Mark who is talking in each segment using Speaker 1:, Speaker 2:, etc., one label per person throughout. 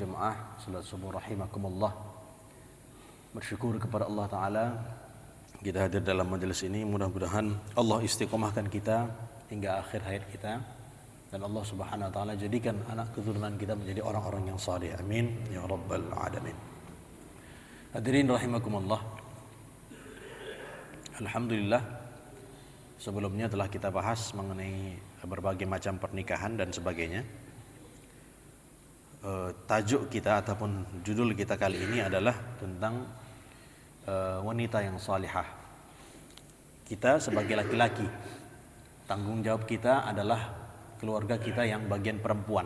Speaker 1: jemaah salat subuh rahimakumullah. Bersyukur kepada Allah Ta'ala kita hadir dalam majelis ini. Mudah-mudahan Allah istiqomahkan kita hingga akhir hayat kita, dan Allah Subhanahu Wa Ta'ala jadikan anak keturunan kita menjadi orang-orang yang saleh. Amin ya rabbal alamin. Hadirin rahimakumullah, alhamdulillah sebelumnya telah kita bahas mengenai berbagai macam pernikahan dan sebagainya. Tajuk kita ataupun judul kita kali ini adalah tentang wanita yang salihah. Kita sebagai laki-laki, tanggung jawab kita adalah keluarga kita yang bagian perempuan.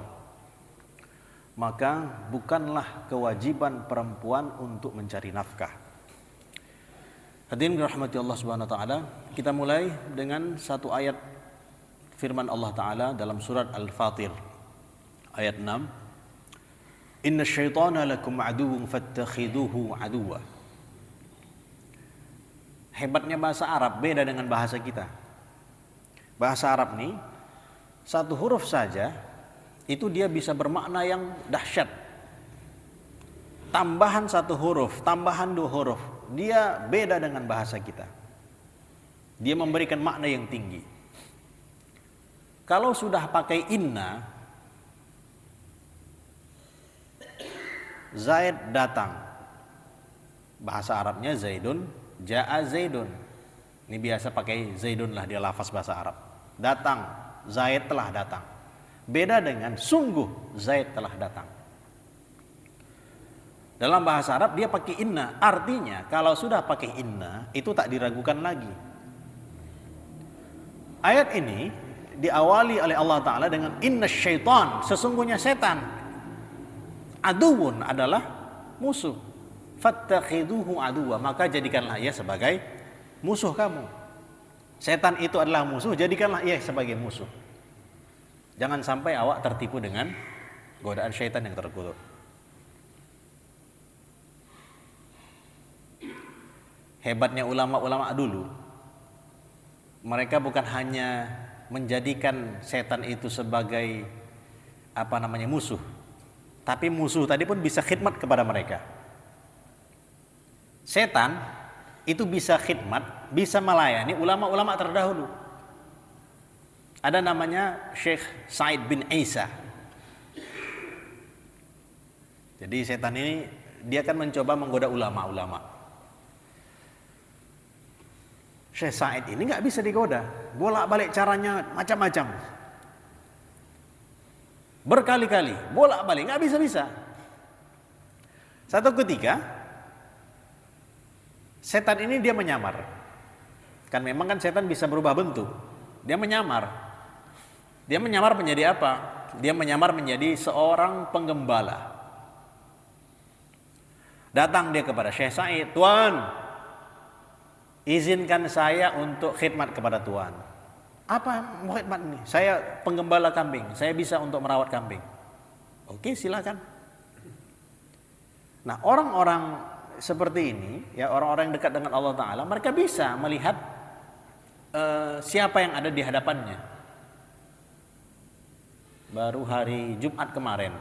Speaker 1: Maka bukanlah kewajiban perempuan untuk mencari nafkah. Hadirin dirahmati Allah Subhanahu wa taala, kita mulai dengan satu ayat firman Allah Ta'ala dalam surat Al-Fatir ayat 6. Inna syaitana lakum aduwwun fattakhiduhu aduwwa. Hebatnya bahasa Arab beda dengan bahasa kita. Bahasa Arab nih, satu huruf saja itu dia bisa bermakna yang dahsyat. Tambahan satu huruf, tambahan dua huruf, dia beda dengan bahasa kita. Dia memberikan makna yang tinggi. Kalau sudah pakai inna, Zaid datang. Bahasa Arabnya Zaidun, ja'a Zaidun. Ini biasa pakai Zaidun lah dia lafaz bahasa Arab. Datang, Zaid telah datang. Beda dengan sungguh Zaid telah datang. Dalam bahasa Arab dia pakai inna. Artinya kalau sudah pakai inna itu tak diragukan lagi. Ayat ini diawali oleh Allah Ta'ala dengan inna syaitan, sesungguhnya setan. Aduwun adalah musuh. Fattakhiduhu aduwa, maka jadikanlah ia sebagai musuh kamu. Setan itu adalah musuh, jadikanlah ia sebagai musuh. Jangan sampai awak tertipu dengan godaan syaitan yang terkutuk. Hebatnya ulama-ulama dulu, mereka bukan hanya menjadikan setan itu sebagai musuh, tapi musuh tadi pun bisa khidmat kepada mereka. Setan itu bisa khidmat, bisa melayani ulama-ulama terdahulu. Ada namanya Syekh Sa'id bin Isa. Jadi setan ini dia akan mencoba menggoda ulama-ulama. Syekh Sa'id ini nggak bisa digoda, bolak-balik caranya macam-macam. Berkali-kali, bolak-balik, nggak bisa-bisa. Satu ketika, setan ini dia menyamar. Kan memang kan setan bisa berubah bentuk. Dia menyamar. Dia menyamar menjadi apa? Dia menyamar menjadi seorang penggembala. Datang dia kepada Syekh Sa'id, Tuan, izinkan saya untuk khidmat kepada Tuan. Apa mau khidmat ini? Saya penggembala kambing, saya bisa untuk merawat kambing. Oke, silakan. Nah, orang-orang seperti ini, ya orang-orang yang dekat dengan Allah Ta'ala, mereka bisa melihat siapa yang ada di hadapannya. Baru hari Jumat kemarin,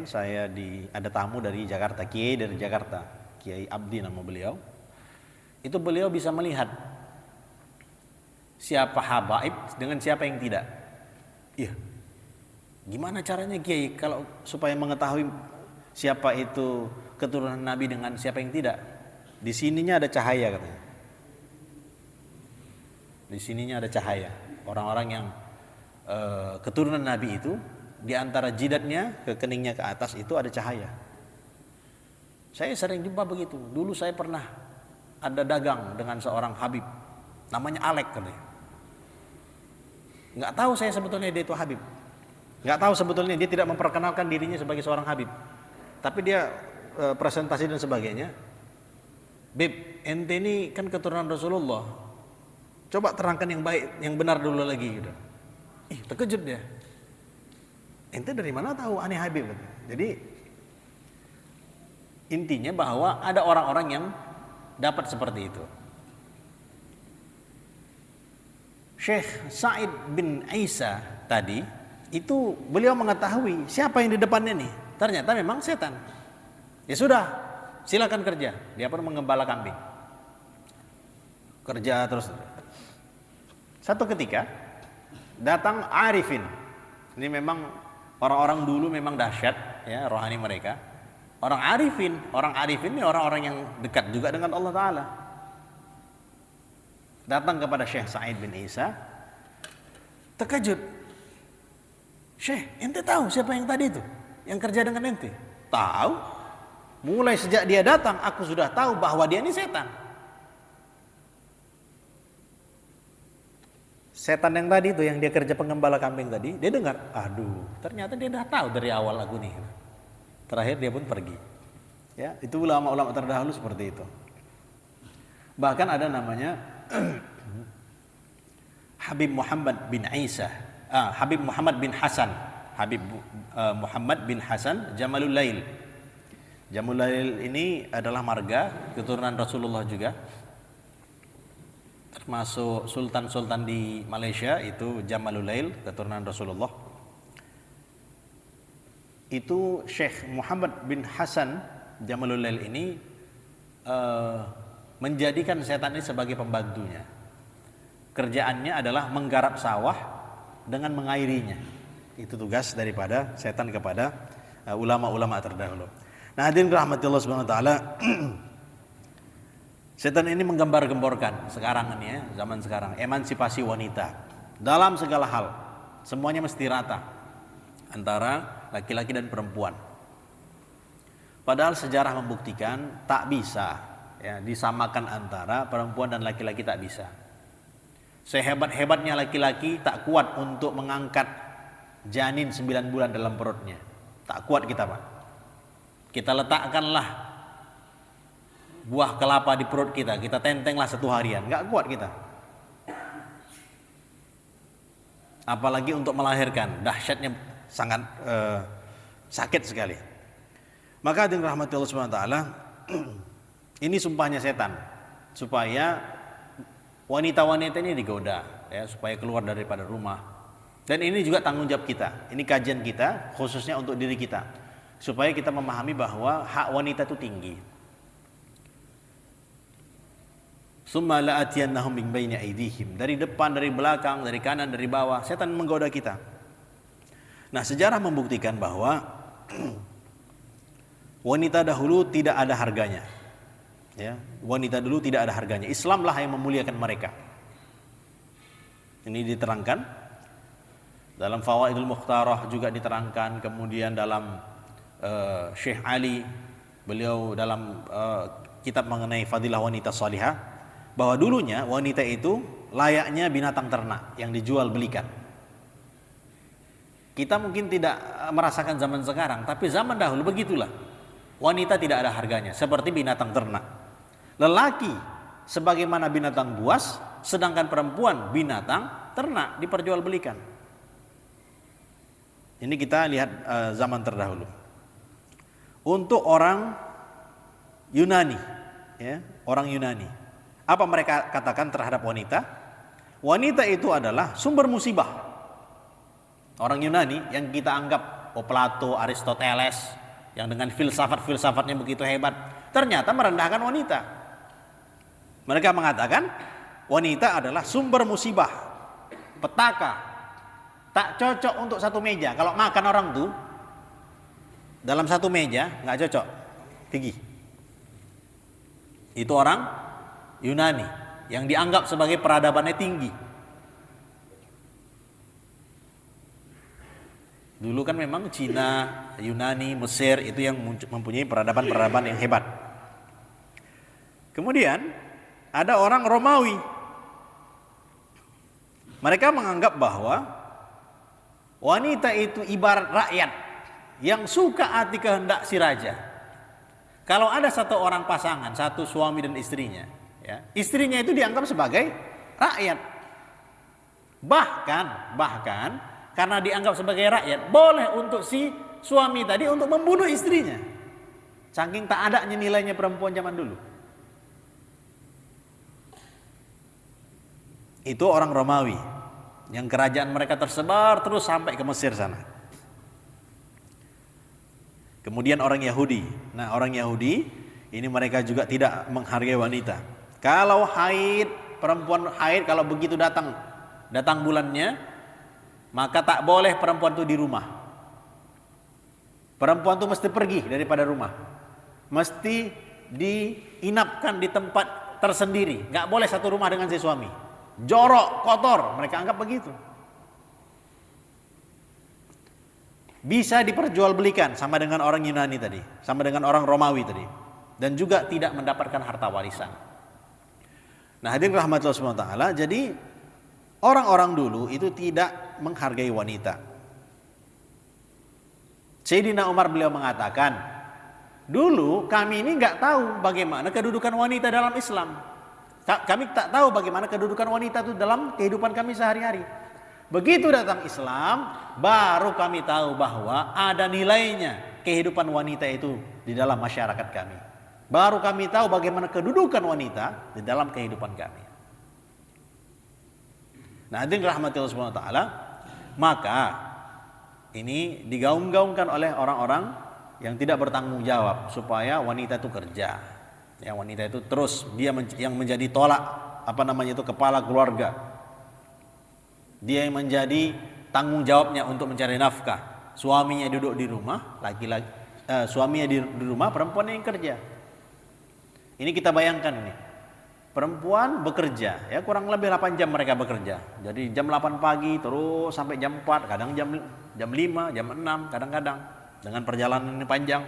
Speaker 1: saya ada tamu dari Jakarta, Kiai dari Jakarta, Kiai Abdi nama beliau. Itu beliau bisa melihat siapa habaib dengan siapa yang tidak. Iya. Gimana caranya Kiai kalau supaya mengetahui siapa itu keturunan Nabi dengan siapa yang tidak? Di sininya ada cahaya katanya. Di sininya ada cahaya. Orang-orang yang keturunan Nabi itu di antara jidatnya ke keningnya ke atas itu ada cahaya. Saya sering jumpa begitu. Dulu saya pernah ada dagang dengan seorang habib namanya Alek katanya. Nggak tahu saya sebetulnya dia itu habib. Nggak tahu sebetulnya dia tidak memperkenalkan dirinya sebagai seorang habib. Tapi dia presentasi dan sebagainya. Bib, ente ini kan keturunan Rasulullah. Coba terangkan yang baik, yang benar dulu lagi gitu. Terkejut dia. Ente dari mana tahu aneh habib? Jadi intinya bahwa ada orang-orang yang dapat seperti itu. Syekh Sa'id bin Isa tadi itu beliau mengetahui siapa yang di depannya nih. Ternyata memang setan. Ya sudah, silakan kerja. Dia pun menggembala kambing. Kerja terus. Satu ketika datang arifin. Ini memang orang-orang dulu memang dahsyat ya rohani mereka. Orang arifin ini orang-orang yang dekat juga dengan Allah Ta'ala. Datang kepada Syekh Sa'id bin Isa, terkejut. Syekh, ente tahu siapa yang tadi itu? Yang kerja dengan ente? Tahu. Mulai sejak dia datang, aku sudah tahu bahwa dia ini setan. Setan yang tadi itu, yang dia kerja penggembala kambing tadi, dia dengar, aduh, ternyata dia dah tahu dari awal aku nih. Terakhir dia pun pergi. Ya, itu ulama-ulama terdahulu seperti itu. Bahkan ada namanya Habib Muhammad bin Isa, Habib Muhammad bin Hasan, Muhammad bin Hasan Jamalul Lail. Jamalul Lail ini adalah marga keturunan Rasulullah juga. Termasuk sultan-sultan di Malaysia itu Jamalul Lail, keturunan Rasulullah. Itu Syekh Muhammad bin Hasan Jamalul Lail ini menjadikan setan ini sebagai pembantunya. Kerjaannya adalah menggarap sawah dengan mengairinya. Itu tugas daripada setan kepada ulama-ulama terdahulu. Nah, hadirin rahmatillah subhanahu wa ta'ala. Setan ini menggambar-gemborkan sekarang ini ya, zaman sekarang, emansipasi wanita dalam segala hal. Semuanya mesti rata antara laki-laki dan perempuan. Padahal sejarah membuktikan tak bisa ya, disamakan antara perempuan dan laki-laki, tak bisa. Sehebat-hebatnya laki-laki tak kuat untuk mengangkat janin 9 bulan dalam perutnya. Tak kuat kita, Pak. Kita letakkanlah buah kelapa di perut kita tentenglah 1 harian, nggak kuat kita. Apalagi untuk melahirkan, dahsyatnya sangat sakit sekali. Maka dengan rahmat Allah Subhanahu wa taala, ini sumpahnya setan supaya wanita-wanita ini digoda ya, supaya keluar daripada rumah. Dan ini juga tanggung jawab kita. Ini kajian kita khususnya untuk diri kita, supaya kita memahami bahwa hak wanita itu tinggi. Summa la'atiyannahum min baini aydihim, dari depan, dari belakang, dari kanan, dari bawah, setan menggoda kita. Nah, sejarah membuktikan bahwa wanita dahulu tidak ada harganya. Ya, wanita dulu tidak ada harganya. Islamlah yang memuliakan mereka. Ini diterangkan dalam Fawaidul Mukhtarah, juga diterangkan. Kemudian dalam Syekh Ali, beliau dalam kitab mengenai fadilah wanita salihah, bahwa dulunya wanita itu layaknya binatang ternak yang dijual belikan. Kita mungkin tidak merasakan zaman sekarang, tapi zaman dahulu begitulah. Wanita tidak ada harganya, seperti binatang ternak. Lelaki sebagaimana binatang buas, sedangkan perempuan binatang ternak, diperjualbelikan. Ini kita lihat zaman terdahulu. Untuk orang Yunani, ya, orang Yunani, apa mereka katakan terhadap wanita? Wanita itu adalah sumber musibah. Orang Yunani yang kita anggap Plato, Aristoteles, yang dengan filsafat-filsafatnya begitu hebat, ternyata merendahkan wanita. Mereka mengatakan wanita adalah sumber musibah, petaka, tak cocok untuk satu meja. Kalau makan orang tuh dalam satu meja nggak cocok, gigi. Itu orang Yunani yang dianggap sebagai peradabannya tinggi. Dulu kan memang Cina, Yunani, Mesir itu yang mempunyai peradaban-peradaban yang hebat. Kemudian ada orang Romawi. Mereka menganggap bahwa wanita itu ibarat rakyat yang suka hati kehendak si raja. Kalau ada satu orang pasangan, satu suami dan istrinya, ya, istrinya itu dianggap sebagai rakyat. Bahkan karena dianggap sebagai rakyat, boleh untuk si suami tadi untuk membunuh istrinya. Saking tak adanya nilainya perempuan zaman dulu. Itu orang Romawi. yang kerajaan mereka tersebar terus sampai ke Mesir sana. Kemudian orang Yahudi. Nah, orang Yahudi ini mereka juga tidak menghargai wanita. Kalau haid, perempuan haid kalau begitu datang bulannya, maka tak boleh perempuan itu di rumah. Perempuan itu mesti pergi daripada rumah. Mesti diinapkan di tempat tersendiri. Nggak boleh satu rumah dengan si suami. Jorok, kotor, mereka anggap begitu. Bisa diperjualbelikan sama dengan orang Yunani tadi, sama dengan orang Romawi tadi, dan juga tidak mendapatkan harta warisan. Nah, hadirin rahmatullah subhanahu wa ta'ala, jadi orang-orang dulu itu tidak menghargai wanita. Sayyidina Umar beliau mengatakan, dulu kami ini nggak tahu bagaimana kedudukan wanita dalam Islam. Kami tak tahu bagaimana kedudukan wanita itu dalam kehidupan kami sehari-hari. Begitu datang Islam, baru kami tahu bahwa ada nilainya kehidupan wanita itu di dalam masyarakat kami. Baru kami tahu bagaimana kedudukan wanita di dalam kehidupan kami. Nah, hadirin rahmatillah subhanahu wa ta'ala, maka ini digaung-gaungkan oleh orang-orang yang tidak bertanggung jawab supaya wanita itu kerja. Ya, wanita itu terus dia yang menjadi tolak kepala keluarga. Dia yang menjadi tanggung jawabnya untuk mencari nafkah. Suaminya duduk di rumah, suaminya di rumah, perempuan yang kerja. Ini kita bayangkan ini. Perempuan bekerja, ya kurang lebih 8 jam mereka bekerja. Jadi jam 8 pagi terus sampai jam 4, kadang jam 5, jam 6 kadang-kadang dengan perjalanan ini panjang.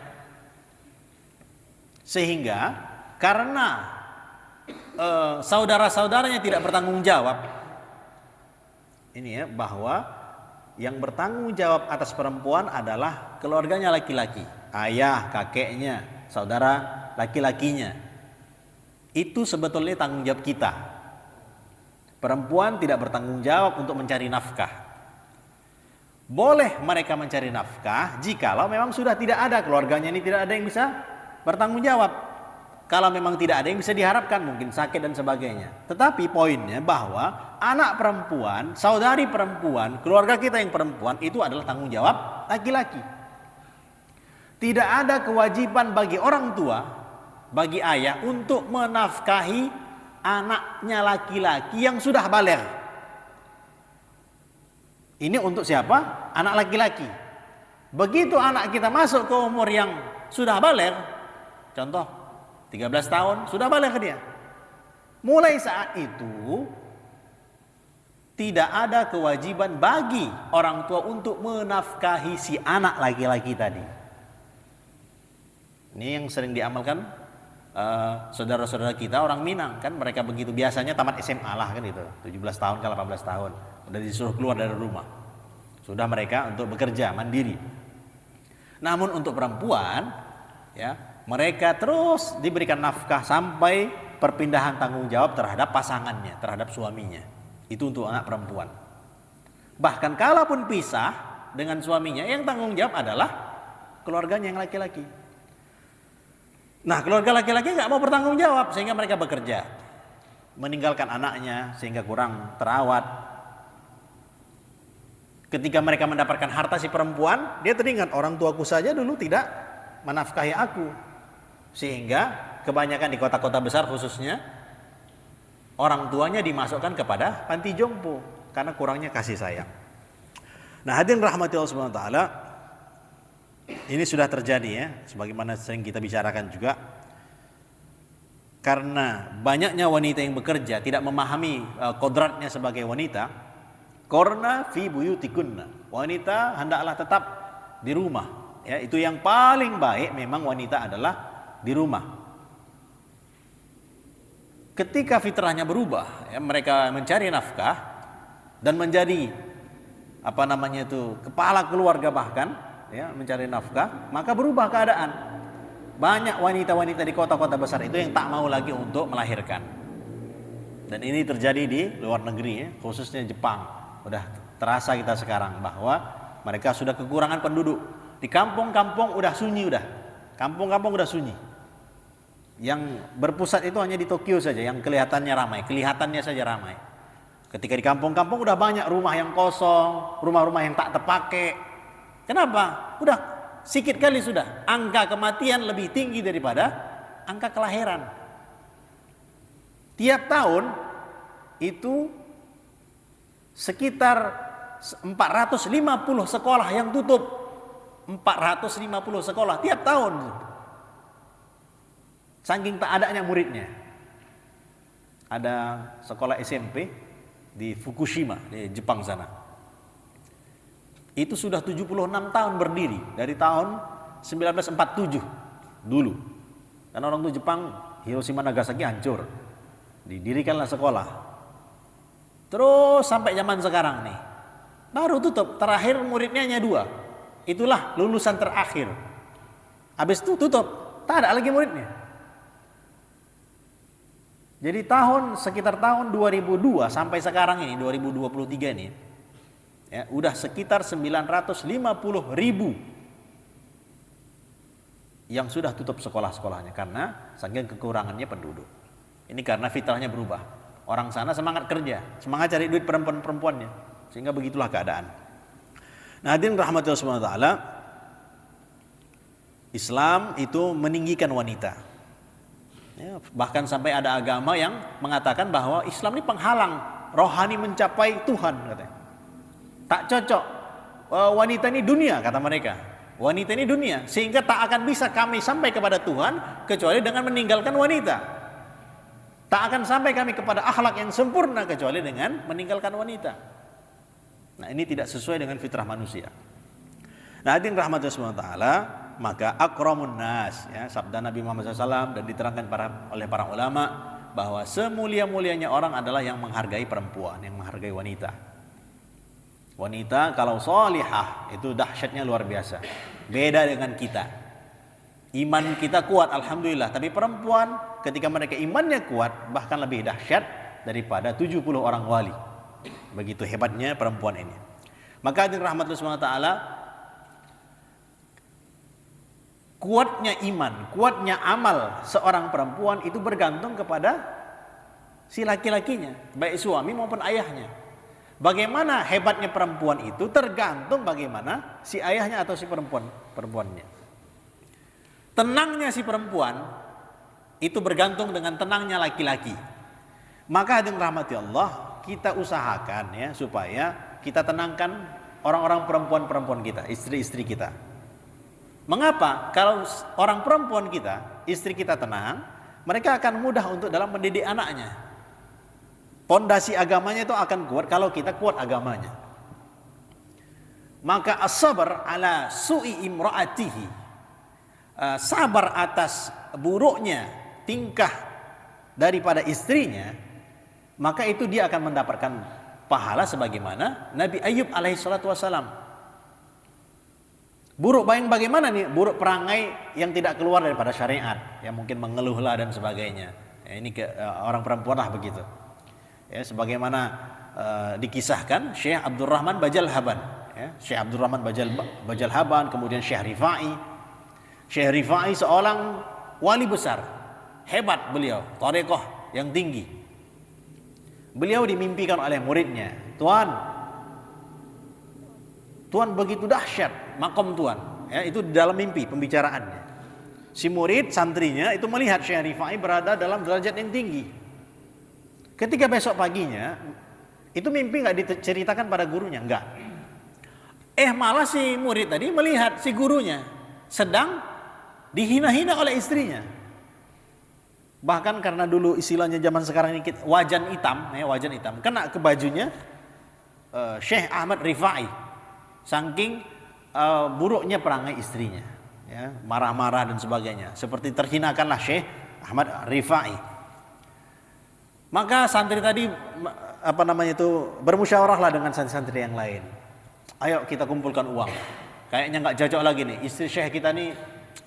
Speaker 1: Sehingga karena saudara-saudaranya tidak bertanggung jawab, ini ya, bahwa yang bertanggung jawab atas perempuan adalah keluarganya laki-laki, ayah, kakeknya, saudara laki-lakinya. Itu sebetulnya tanggung jawab kita. Perempuan tidak bertanggung jawab untuk mencari nafkah. Boleh mereka mencari nafkah jikalau memang sudah tidak ada, keluarganya ini tidak ada yang bisa bertanggung jawab. Kalau memang tidak ada yang bisa diharapkan, mungkin sakit dan sebagainya. Tetapi poinnya bahwa anak perempuan, saudari perempuan, keluarga kita yang perempuan itu adalah tanggung jawab laki-laki. Tidak ada kewajiban bagi orang tua, bagi ayah untuk menafkahi anaknya laki-laki yang sudah baligh. Ini untuk siapa? Anak laki-laki. Begitu anak kita masuk ke umur yang sudah baligh, contoh 13 tahun, sudah baligh dia. Mulai saat itu tidak ada kewajiban bagi orang tua untuk menafkahi si anak laki-laki tadi. Ini yang sering diamalkan saudara-saudara kita orang Minang, kan mereka begitu, biasanya tamat SMA lah kan itu, 17 tahun ke 18 tahun udah disuruh keluar dari rumah. Sudah mereka untuk bekerja mandiri. Namun untuk perempuan, ya, mereka terus diberikan nafkah sampai perpindahan tanggung jawab terhadap pasangannya, terhadap suaminya. Itu untuk anak perempuan. Bahkan kalaupun pisah dengan suaminya, yang tanggung jawab adalah keluarganya yang laki-laki. Nah, keluarga laki-laki nggak mau bertanggung jawab sehingga mereka bekerja, meninggalkan anaknya sehingga kurang terawat. Ketika mereka mendapatkan harta si perempuan, dia teringat orang tuaku saja dulu tidak menafkahi aku. Sehingga kebanyakan di kota-kota besar khususnya orang tuanya dimasukkan kepada panti jompo karena kurangnya kasih sayang. Nah, hadirin rahmatillah subhanahu wa ta'ala, ini sudah terjadi ya, sebagaimana sering kita bicarakan juga. Karena banyaknya wanita yang bekerja tidak memahami kodratnya sebagai wanita. Qarna fi buyutikunna, wanita hendaklah tetap di rumah, ya, itu yang paling baik. Memang wanita adalah di rumah. Ketika fitrahnya berubah, ya, mereka mencari nafkah dan menjadi kepala keluarga bahkan, ya, mencari nafkah, maka berubah keadaan. Banyak wanita-wanita di kota-kota besar itu yang tak mau lagi untuk melahirkan. Dan ini terjadi di luar negeri, ya, khususnya Jepang. Udah terasa kita sekarang bahwa mereka sudah kekurangan penduduk. Di kampung-kampung udah sunyi, kampung-kampung udah sunyi. Yang berpusat itu hanya di Tokyo saja yang kelihatannya ramai, kelihatannya saja ramai. Ketika di kampung-kampung udah banyak rumah yang kosong, rumah-rumah yang tak terpakai. Kenapa? Udah sikit kali sudah. Angka kematian lebih tinggi daripada angka kelahiran. Tiap tahun itu sekitar 450 sekolah yang tutup. 450 sekolah tiap tahun. Saking tak adanya muridnya. Ada sekolah SMP di Fukushima, di Jepang sana. Itu sudah 76 tahun berdiri, dari tahun 1947 dulu. Karena orang itu Jepang, Hiroshima Nagasaki hancur. Didirikanlah sekolah. Terus sampai zaman sekarang nih. Baru tutup, terakhir muridnya hanya 2. Itulah lulusan terakhir. Habis itu tutup, tak ada lagi muridnya. Jadi sekitar tahun 2002 sampai sekarang ini 2023 ini ya, udah sekitar 950.000 yang sudah tutup sekolah-sekolahnya karena saking kekurangannya penduduk. Ini karena fitrahnya berubah. Orang sana semangat kerja, semangat cari duit perempuan-perempuannya, sehingga begitulah keadaan. Nah, hadirin rahmatillah subhanahu wa ta'ala, Islam itu meninggikan wanita. Ya, bahkan sampai ada agama yang mengatakan bahwa Islam ini penghalang rohani mencapai Tuhan, katanya. Tak cocok, wanita ini dunia, kata mereka. Wanita ini dunia, sehingga tak akan bisa kami sampai kepada Tuhan kecuali dengan meninggalkan wanita. Tak akan sampai kami kepada akhlak yang sempurna kecuali dengan meninggalkan wanita. Nah, ini tidak sesuai dengan fitrah manusia. Nah, hadirin rahmatullah subhanahu wa ta'ala, maka akramun nas, ya, sabda Nabi Muhammad SAW dan diterangkan oleh para ulama bahwa semulia-mulianya orang adalah yang menghargai perempuan, yang menghargai wanita. Wanita kalau solihah itu dahsyatnya luar biasa. Beda dengan kita. Iman kita kuat, alhamdulillah. Tapi perempuan ketika mereka imannya kuat bahkan lebih dahsyat daripada 70 orang wali. Begitu hebatnya perempuan ini. Maka hadirin rahmatullah subhanahu wa ta'ala, kuatnya iman, kuatnya amal seorang perempuan itu bergantung kepada si laki-lakinya, baik suami maupun ayahnya. Bagaimana hebatnya perempuan itu tergantung bagaimana si ayahnya atau si perempuannya. Tenangnya si perempuan itu bergantung dengan tenangnya laki-laki. Maka hadirin rahmati Allah, kita usahakan ya supaya kita tenangkan orang-orang perempuan-perempuan kita, istri-istri kita. Mengapa? Kalau orang perempuan kita, istri kita tenang, mereka akan mudah untuk dalam mendidik anaknya. Pondasi agamanya itu akan kuat kalau kita kuat agamanya. Maka as-sabar ala su'i imra'atihi, sabar atas buruknya tingkah daripada istrinya, maka itu dia akan mendapatkan pahala sebagaimana Nabi Ayub alaihi salatu wassalam. Buruk bagaimana nih? Buruk perangai yang tidak keluar daripada syariat, yang mungkin mengeluhlah dan sebagainya. Ya, ini orang perempuan lah begitu. Ya, sebagaimana dikisahkan Syekh Abdurrahman Bajalhaban, ya, Syekh Abdurrahman Bajalhaban, kemudian Syekh Rifai. Syekh Rifai seorang wali besar, hebat beliau, thariqah yang tinggi. Beliau dimimpikan oleh muridnya, Tuhan begitu dahsyat makom Tuhan, ya, itu di dalam mimpi pembicaraannya. Si murid santrinya itu melihat Syekh Rifai berada dalam derajat yang tinggi. Ketika besok paginya itu mimpi nggak diceritakan pada gurunya, enggak. Malah si murid tadi melihat si gurunya sedang dihina-hina oleh istrinya. Bahkan karena dulu istilahnya zaman sekarang ini wajan hitam, ya, wajan hitam kena ke bajunya Syekh Ahmad Rifai. Saking buruknya perangai istrinya, ya, marah-marah dan sebagainya, seperti terhinakanlah Syekh Ahmad Rifai. Maka santri tadi bermusyawarahlah dengan santri-santri yang lain. Ayo kita kumpulkan uang. Kayaknya nggak cocok lagi nih, istri Syekh kita nih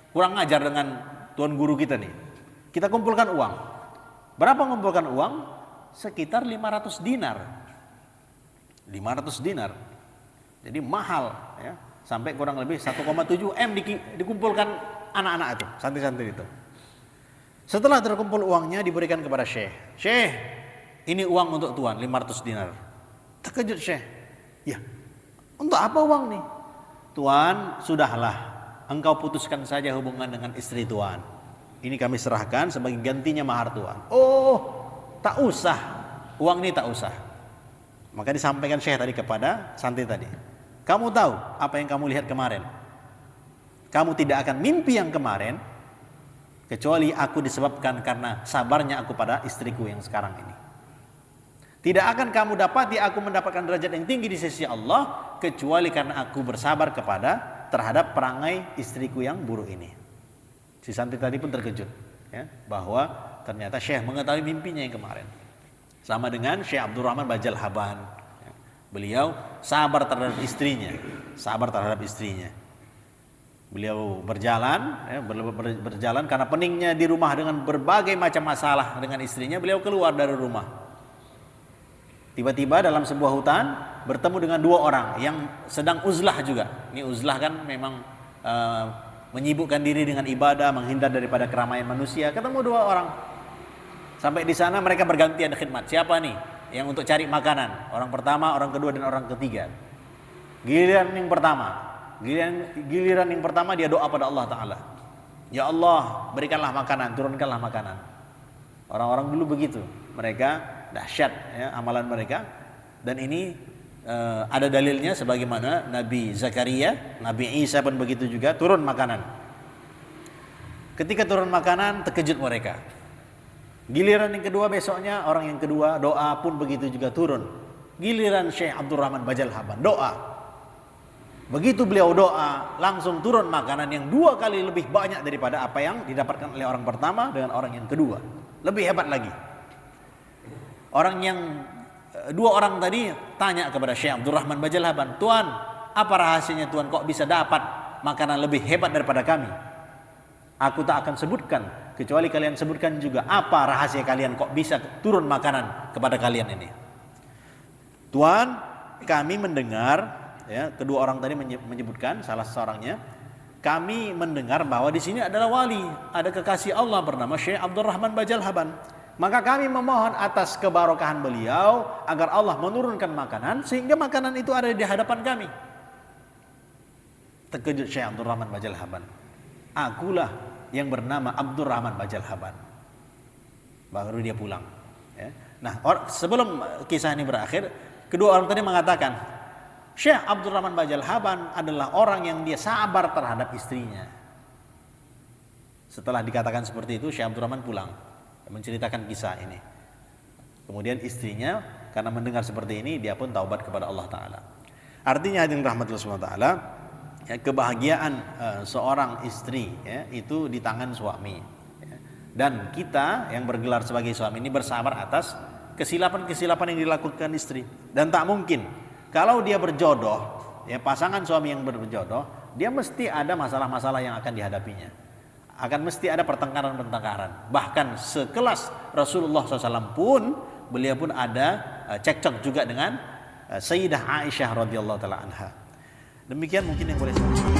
Speaker 1: kurang ngajar dengan tuan guru kita nih. Kita kumpulkan uang. Berapa mengumpulkan uang? Sekitar 500 dinar. 500 dinar. Jadi mahal, ya, sampai kurang lebih 1,7 M dikumpulkan anak-anak itu, santri-santri itu. Setelah terkumpul uangnya diberikan kepada Syekh. Syekh, ini uang untuk tuan 500 dinar. Terkejut Syekh. Ya, untuk apa uang nih? Tuan, sudahlah, engkau putuskan saja hubungan dengan istri Tuan. Ini kami serahkan sebagai gantinya mahar Tuan. Oh, tak usah, uang ini tak usah. Maka disampaikan Syekh tadi kepada santri tadi. Kamu tahu apa yang kamu lihat kemarin? Kamu tidak akan mimpi yang kemarin, kecuali aku disebabkan karena sabarnya aku pada istriku yang sekarang ini. Tidak akan kamu dapati aku mendapatkan derajat yang tinggi di sisi Allah, kecuali karena aku bersabar terhadap perangai istriku yang buruk ini. Si santri tadi pun terkejut, ya, bahwa ternyata Syekh mengetahui mimpinya yang kemarin. Sama dengan Syekh Abdurrahman Bajal Haban, ya. Beliau sabar terhadap istrinya. Beliau berjalan, ya, berjalan karena peningnya di rumah dengan berbagai macam masalah dengan istrinya. Beliau keluar dari rumah. Tiba-tiba dalam sebuah hutan bertemu dengan dua orang yang sedang uzlah juga. Ini uzlah kan memang menyibukkan diri dengan ibadah, menghindar daripada keramaian manusia. Ketemu dua orang. Sampai di sana mereka bergantian khidmat. Siapa nih yang untuk cari makanan? Orang pertama, orang kedua, dan orang ketiga. Giliran yang pertama dia doa pada Allah Ta'ala. Ya Allah, berikanlah makanan, turunkanlah makanan. Orang-orang dulu begitu. Mereka dahsyat, ya, amalan mereka. Dan ini ada dalilnya sebagaimana Nabi Zakaria, Nabi Isa pun begitu juga, turun makanan. Ketika turun makanan, terkejut mereka. Giliran yang kedua besoknya, orang yang kedua doa pun begitu juga turun. Giliran Syekh Abdurrahman Bajal Haban doa. Begitu beliau doa, langsung turun makanan yang 2 kali lebih banyak daripada apa yang didapatkan oleh orang pertama dengan orang yang kedua. Lebih hebat lagi. Dua orang tadi tanya kepada Syekh Abdurrahman Bajal Haban, Tuan, apa rahasianya Tuan kok bisa dapat makanan lebih hebat daripada kami? Aku tak akan sebutkan, kecuali kalian sebutkan juga apa rahasia kalian kok bisa turun makanan kepada kalian ini. Tuan, kami mendengar, ya, kedua orang tadi menyebutkan, salah seorangnya, kami mendengar bahwa di sini adalah wali, ada kekasih Allah bernama Syekh Abdurrahman Bajal Haban. Maka kami memohon atas kebarokahan beliau agar Allah menurunkan makanan sehingga makanan itu ada di hadapan kami. Terkejut Syekh Abdurrahman Bajal Haban. Akulah yang bernama Abdurrahman Bajal Haban. Baru dia pulang, ya. Nah, sebelum kisah ini berakhir, kedua orang tadi mengatakan, Syekh Abdurrahman Bajal Haban adalah orang yang dia sabar terhadap istrinya. Setelah dikatakan seperti itu, Syekh Abdurrahman pulang menceritakan kisah ini. Kemudian istrinya karena mendengar seperti ini, dia pun taubat kepada Allah Ta'ala. Artinya hadirin rahmatullah SWT, ya, kebahagiaan seorang istri, ya, itu di tangan suami, ya. Dan kita yang bergelar sebagai suami ini bersabar atas kesilapan-kesilapan yang dilakukan istri. Dan tak mungkin kalau dia berjodoh, ya, pasangan suami yang berjodoh, dia mesti ada masalah-masalah yang akan dihadapinya. Akan mesti ada pertengkaran-pertengkaran. Bahkan sekelas Rasulullah SAW pun, beliau pun ada cekcok juga dengan Sayyidah Aisyah radhiyallahu taala anha. Demikian mungkin yang boleh saya